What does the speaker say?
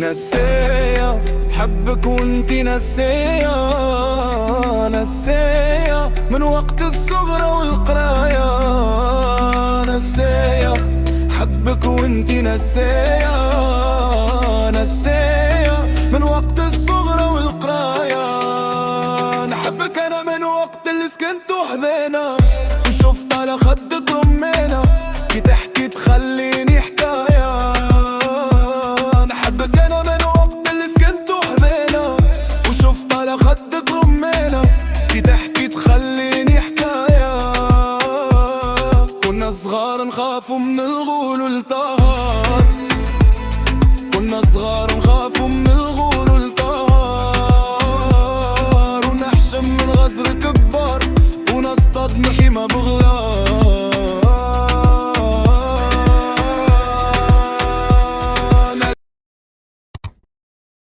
نسية حبك وانتي نسية، نسية من وقت الصغرى والقراية. نسية حبك وانتي نسية، نسية من وقت الصغرى والقراية. نحبك انا من وقت اللي سكنت وحذينا، وشفت على خدك رمينا، كي تحكي تخليني حكاية. نحبك انا من وقت اللي سكنت وحذينا، وشفت على خدك رمينا، كي تحكي تخليني حكاية. كنا صغار نخافوا من الغول والطهار، كنا صغار نخافوا من الغول